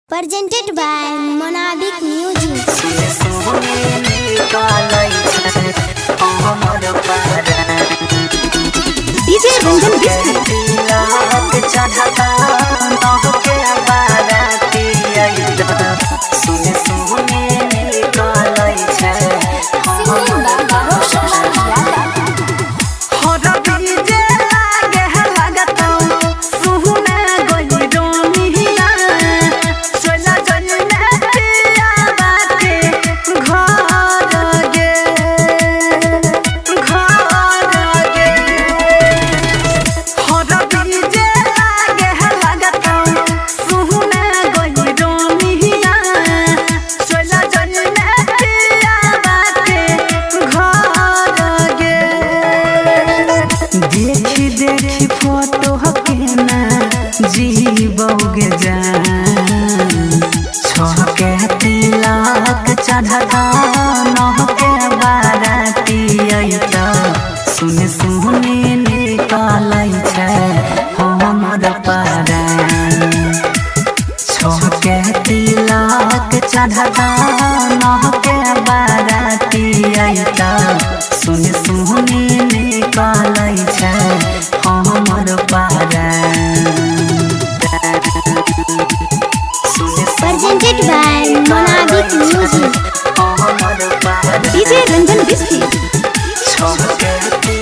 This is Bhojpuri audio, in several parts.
Presented by Monabic Music. DJ Ranjan देखी देखी फोटो केना जीवोगे जान छके तिलक चढ़ता नहके बाराती अइता सुन सुनी निकलै छै हमर परान छके तिलक चढ़ता नहके बाराती अइता सुन सुनी निकलै छै हमर परान। Presented by Monabic Music. DJ Ranjan Bisfi Presented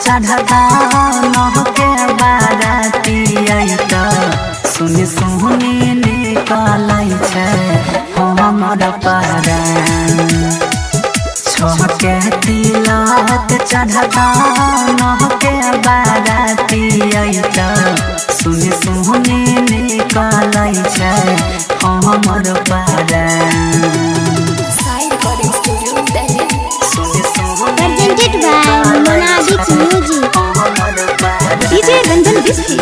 चढ़ता नहके बाराती अइता सुन सुनी निकलै छै हमर परान छके तिलक चढ़ता नहके बाराती अइता सुन सुनी निकलै छै हमर परान। by Monabic Music. DJ Ranjan Bisfi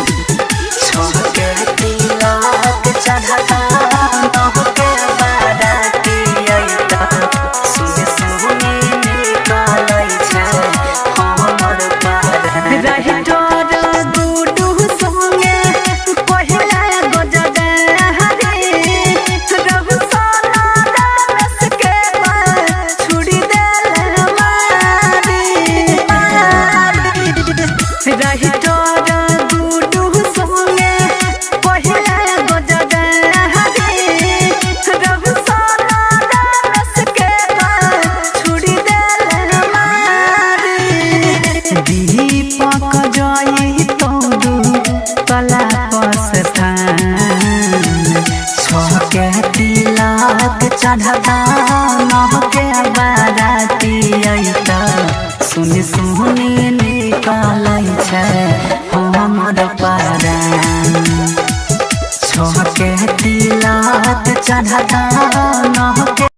दीपक जई तोदू कला पस्थान छके तिलक चढ़ता नहके बाराती अइता सुन सुनी निकलै छै हमर परान छके तिलक चढ़ता नहके